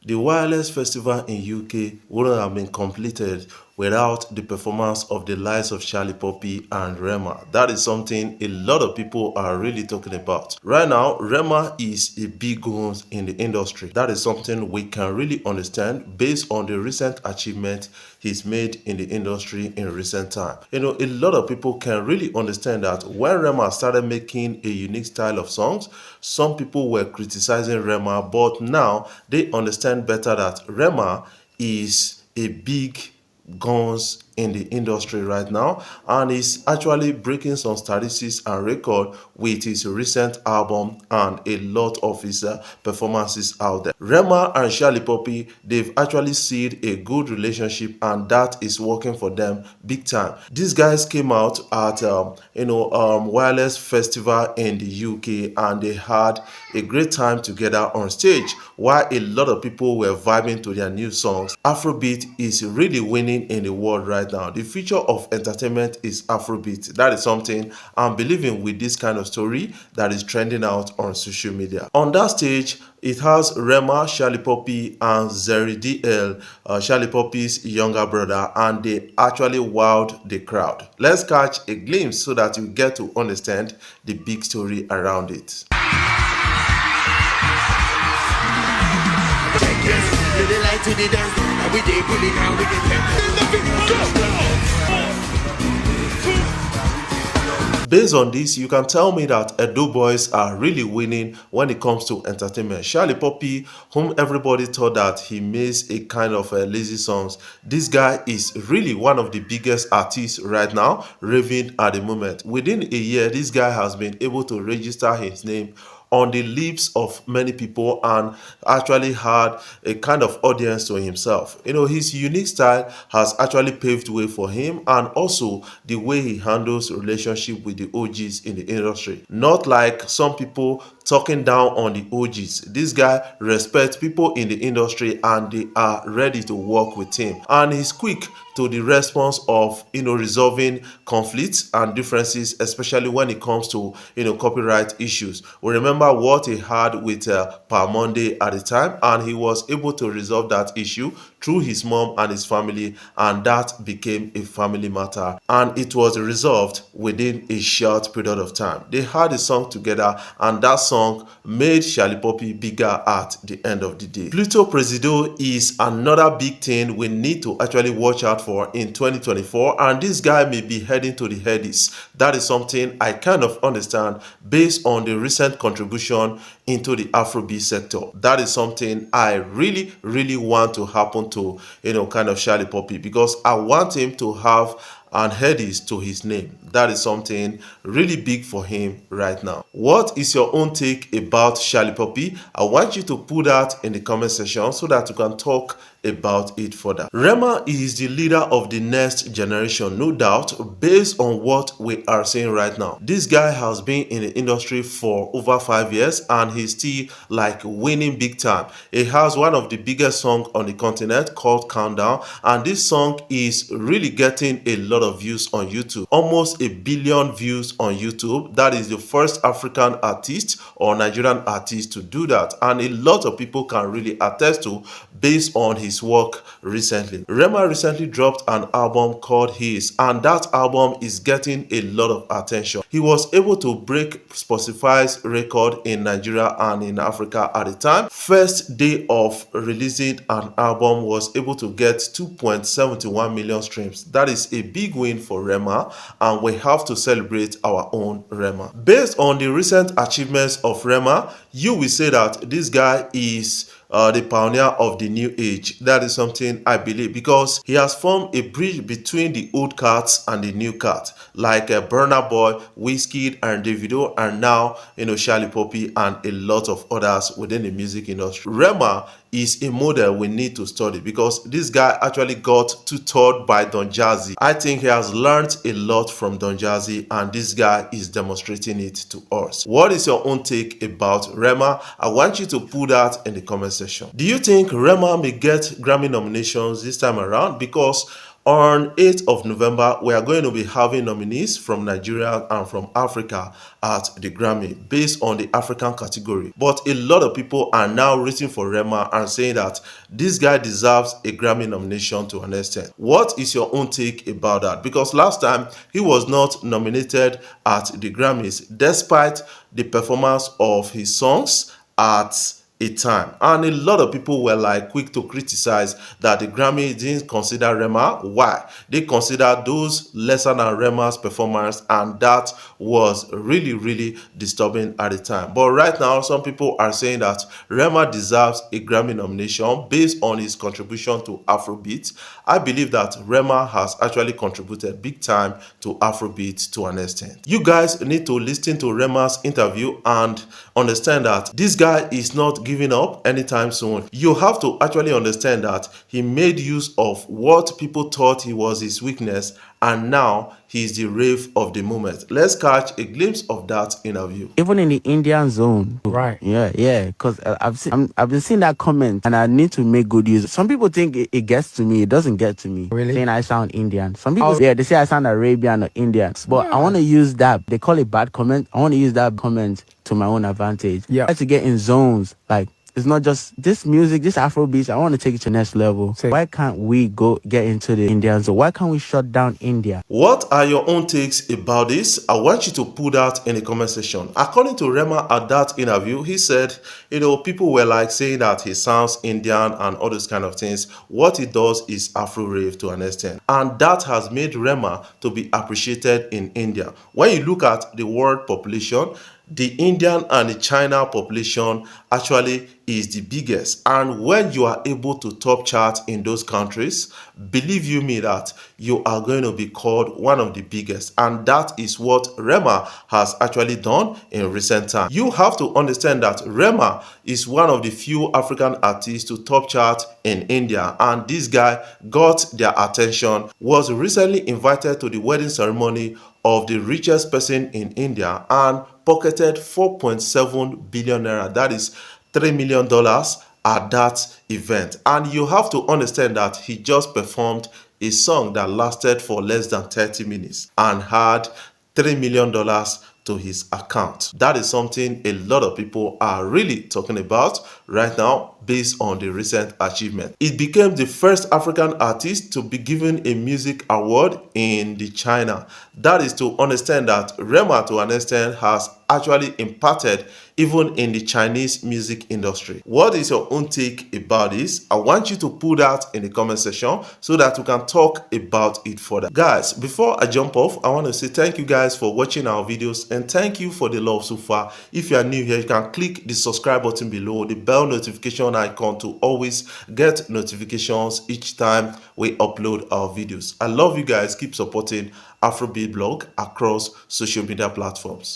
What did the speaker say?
The Wireless Festival in UK wouldn't have been completed without the performance of the likes of Shallipopi and Rema. That is something a lot of people are really talking about. Right now, Rema is a big one in the industry. That is something we can really understand based on the recent achievement he's made in the industry in recent time. A lot of people can really understand that when Rema started making a unique style of songs, some people were criticizing Rema, but now they understand better that Rema is a big guns in the industry right now, and is actually breaking some statistics and record with his recent album and a lot of his performances out there. Rema and Shallipopi, they've actually seen a good relationship, and that is working for them big time. These guys came out at Wireless Festival in the UK, and they had a great time together on stage. While a lot of people were vibing to their new songs, Afrobeat is really winning in the world right now. The future of entertainment is Afrobeat. That is something I'm believing with this kind of story that is trending out on social media. On that stage, it has Rema, Shallipopi, and Zerry DL, Shallipopi's younger brother, and they actually wowed the crowd. Let's catch a glimpse so that you get to understand the big story around it. Based on this, you can tell me that Benin Boys are really winning when it comes to entertainment. Shallipopi, whom everybody thought that he makes a kind of lazy songs, this guy is really one of the biggest artists right now, raving at the moment. Within a year, this guy has been able to register his name on the lips of many people and actually had a kind of audience to himself. His unique style has actually paved way for him, and also the way he handles relationship with the OGs in the industry. Not like some people talking down on the OGs. This guy respects people in the industry, and they are ready to work with him. And he's quick to the response of resolving conflicts and differences, especially when it comes to copyright issues. We remember what he had with Per Monday at the time, and he was able to resolve that issue through his mom and his family, and that became a family matter, and it was resolved within a short period of time. They had a song together, and that song made Shallipopi bigger at the end of the day. Pluto Presido is another big thing we need to actually watch out for in 2024, and this guy may be heading to the headies. That is something I kind of understand based on the recent contribution into the Afrobeat sector. That is something I really want to happen to kind of Shallipopi, because I want him to have and headies to his name. That is something really big for him right now. What is your own take about Shallipopi? I want you to put that in the comment section so that you can talk about it further. Rema is the leader of the next generation, no doubt, based on what we are seeing right now. This guy has been in the industry for over 5 years, and he's still like winning big time. He has one of the biggest songs on the continent called Countdown, and this song is really getting a lot of views on YouTube. Almost 1 billion views on YouTube. That is the first African artist or Nigerian artist to do that, and a lot of people can really attest to based on his work recently. Rema recently dropped an album called His, and that album is getting a lot of attention. He was able to break Spotify's record in Nigeria and in Africa at the time. First day of releasing an album was able to get 2.71 million streams. That is a big win for Rema, and we have to celebrate our own Rema. Based on the recent achievements of Rema, you will say that this guy is the pioneer of the new age. That is something I believe, because he has formed a bridge between the old cats and the new cat, like Burna Boy, Wizkid, and Davido, and now Shallipopi and a lot of others within the music industry. Rema is a model we need to study, because this guy actually got tutored by Don Jazzy. I think he has learned a lot from Don Jazzy, and this guy is demonstrating it to us. What is your own take about Rema? I want you to put that in the comment section. Do you think Rema may get Grammy nominations this time around? Because On 8th of November, we are going to be having nominees from Nigeria and from Africa at the Grammy based on the African category. But a lot of people are now rooting for Rema and saying that this guy deserves a Grammy nomination to an extent. What is your own take about that? Because last time he was not nominated at the Grammys despite the performance of his songs at a time, and a lot of people were like quick to criticize that the Grammy didn't consider Rema. Why? They considered those lesser than Rema's performance, and that was really disturbing at the time. But right now some people are saying that Rema deserves a Grammy nomination based on his contribution to Afrobeat. I believe that Rema has actually contributed big time to Afrobeat to an extent. You guys need to listen to Rema's interview and understand that this guy is not giving up anytime soon. You have to actually understand that he made use of what people thought he was his weakness, and now he's the rave of the moment. Let's catch a glimpse of that interview. Even in the Indian zone, Right. Yeah, because I've been seeing that comment, and I need to make good use. Some people think it gets to me. It doesn't get to me. Really? Saying I sound Indian. Some people, they say I sound Arabian or Indian. But I want to use that. They call it bad comment. I want to use that comment to my own advantage. Yeah. I like to get in zones like. It's not just this music, this Afrobeats. I want to take it to the next level. Why can't we go get into the Indian zone? Why can't we shut down India? What are your own takes about this? I want you to put that in the comment section. According to Rema at that interview, he said, people were like saying that he sounds Indian and all those kind of things. What he does is Afro rave to an extent. And that has made Rema to be appreciated in India. When you look at the world population, the Indian and the China population actually is the biggest, and when you are able to top chart in those countries, believe you me that you are going to be called one of the biggest, and that is what Rema has actually done in recent time. You have to understand that Rema is one of the few African artists to top chart in India, and this guy got their attention, was recently invited to the wedding ceremony of the richest person in India and pocketed 4.7 billion naira. That is $3 million at that event. And you have to understand that he just performed a song that lasted for less than 30 minutes and had $3 million to his account. That is something a lot of people are really talking about right now based on the recent achievement. It became the first African artist to be given a music award in the China. That is to understand that Rema to an extent has actually impacted even in the Chinese music industry. What is your own take about this? I want you to put that in the comment section so that we can talk about it further. Guys, before I jump off, I want to say thank you guys for watching our videos and thank you for the love so far. If you are new here, you can click the subscribe button below, the bell notification icon to always get notifications each time we upload our videos. I love you guys. Keep supporting Afrobeat blog across social media platforms.